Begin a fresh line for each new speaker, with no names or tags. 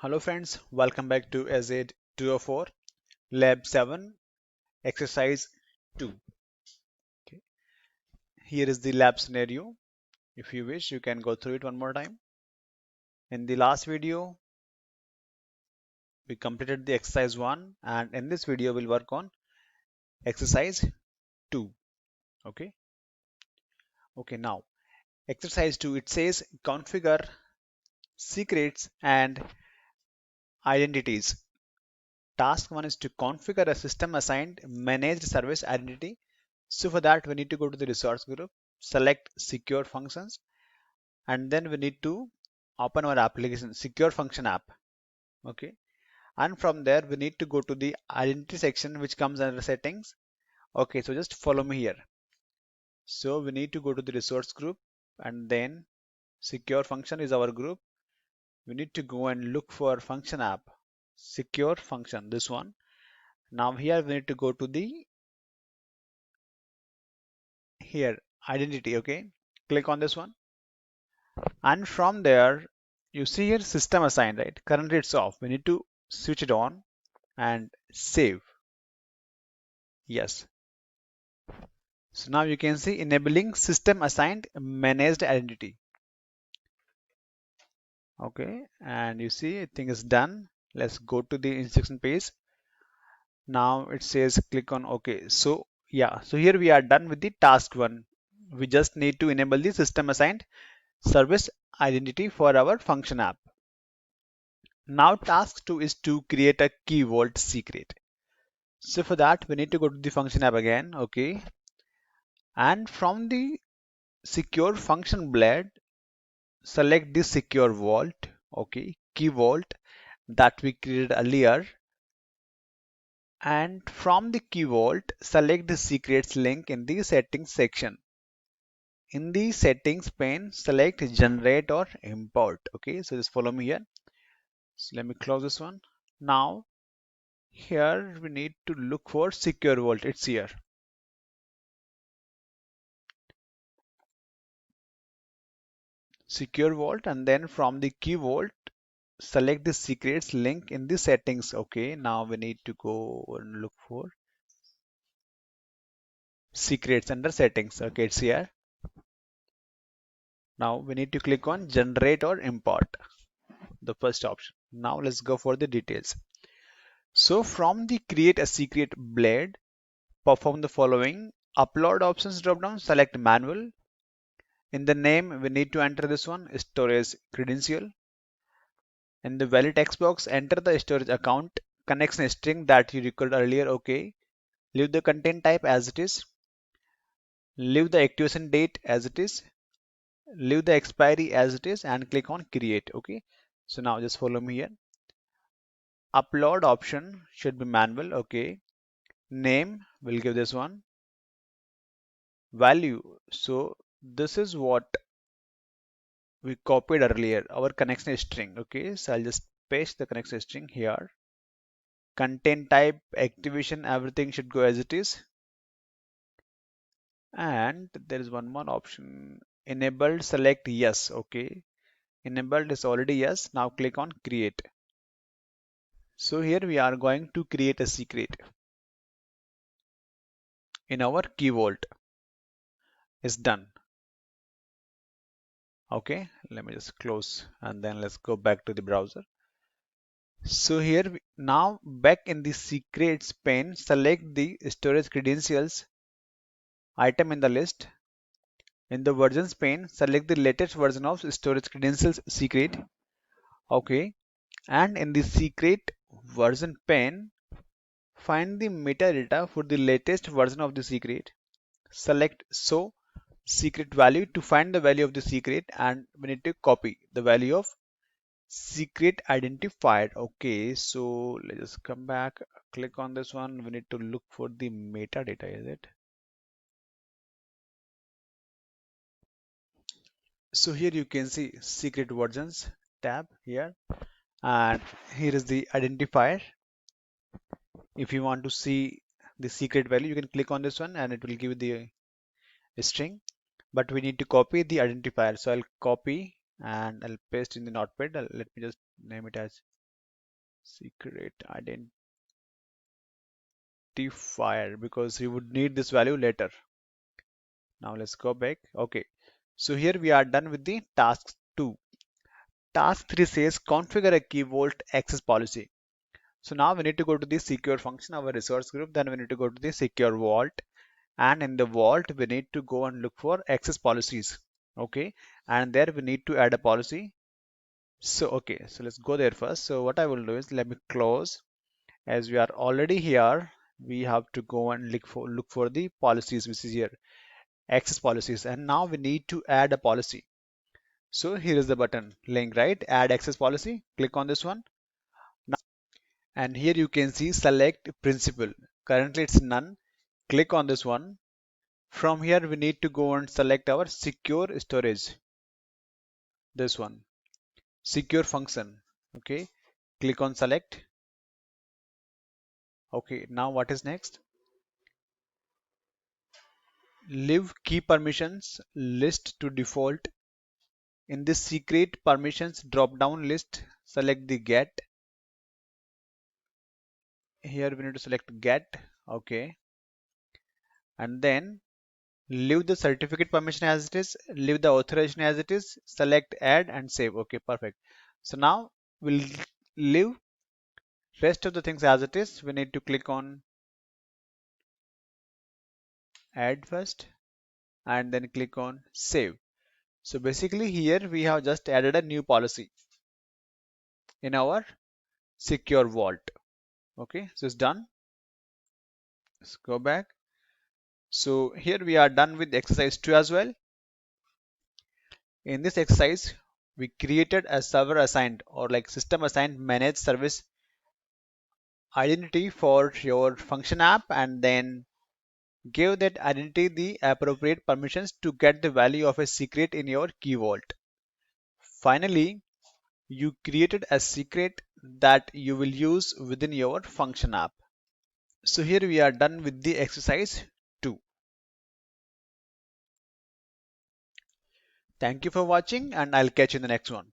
Hello friends, welcome back to AZ 204 Lab 7 Exercise 2. Okay. Here is the lab scenario. If you wish, you can go through it one more time. In the last video, we completed the exercise 1 and in this video, we'll work on exercise 2. Okay. Okay, now exercise 2, it says configure secrets and identities. Task 1 is to configure a system assigned managed service identity. So for that, we need to go to the resource group, select secure functions, and then we need to open our application secure function app. Okay, and from there we need to go to the identity section which comes under settings. Okay, so just follow me here. So we need to go to the resource group and then secure function is our group. We need to go and look for function app, secure function, this one. Now here we need to go to the here identity. Okay, click on this one, and from there you see here system assigned, right? Currently it's off. We need to switch it on and save. Yes. So now you can see enabling system assigned managed identity. Okay, and you see I think it's done. Let's go to the instruction page. Now it says click on OK. So yeah, so here we are done with the task one. We just need to enable the system assigned service identity for our function app. Now task 2 is to create a key vault secret. So for that we need to go to the function app again. Okay, and from the secure function blade, select this secure vault. Okay, key vault that we created earlier, and from the key vault select the secrets link in the settings section. In the settings pane, select generate or import. Okay, so just follow me here. So let me close this one. Now here we need to look for secure vault. It's here. Secure vault, and then from the key vault select the secrets link in the settings. Okay, now we need to go and look for secrets under settings. Okay, it's here. Now we need to click on generate or import, the first option. Now let's go for the details. So from the create a secret blade, perform the following. Upload options drop down, select manual. In the name, we need to enter this one, storage credential. In the valid text box, enter the storage account connection string that you recorded earlier. Okay. Leave the content type as it is. Leave the activation date as it is. Leave the expiry as it is and click on create. Okay. So now just follow me here. Upload option should be manual. Okay. Name, we'll give this one. Value. So this is what we copied earlier, our connection string. Okay. So I'll just paste the connection string here. Content type, activation, everything should go as it is. And there is one more option. Enabled, select yes. Okay. Enabled is already yes. Now click on create. So here we are going to create a secret in our key vault. It's done. Okay, let me just close and then let's go back to the browser. So here now back in the secrets pane, select the storage credentials item in the list. In the versions pane, select the latest version of storage credentials secret. Okay, and in the secret version pane, find the metadata for the latest version of the secret. Select show secret value to find the value of the secret, and we need to copy the value of secret identified. Okay, so let's just come back, click on this one. We need to look for the metadata, is it? So here you can see secret versions tab here, and here is the identifier. If you want to see the secret value, you can click on this one and it will give you the string, but we need to copy the identifier. So I'll copy and I'll paste in the notepad. Let me just name it as secret identifier, because we would need this value later. Now let's go back. Okay, so here we are done with the task 2. Task 3 says configure a key vault access policy. So now we need to go to the secure function, our resource group, then we need to go to the secure vault, and in the vault we need to go and look for access policies. Okay, and there we need to add a policy. So okay, so let's go there first. So what I will do is let me close. As we are already here, we have to go and look for the policies, which is here access policies, and now we need to add a policy. So here is the button link, right? Add access policy. Click on this one. And here you can see select principal. Currently it's none. Click on this one. From here we need to go and select our secure storage. This one, secure function. Okay, click on select. Okay, now what is next? Leave key permissions list to default. In this secret permissions drop down list, select the get. Here we need to select get. Okay, and then leave the certificate permission as it is, leave the authorization as it is, select add and save. Okay, perfect. So now we'll leave rest of the things as it is. We need to click on add first and then click on save. So basically here we have just added a new policy in our secure vault. Okay, so it's done. Let's go back. So here we are done with exercise 2 as well. In this exercise, we created a server assigned or like system assigned managed service identity for your function app, and then give that identity the appropriate permissions to get the value of a secret in your key vault. Finally, you created a secret that you will use within your function app. So here we are done with the exercise 2. Thank you for watching, and I'll catch you in the next one.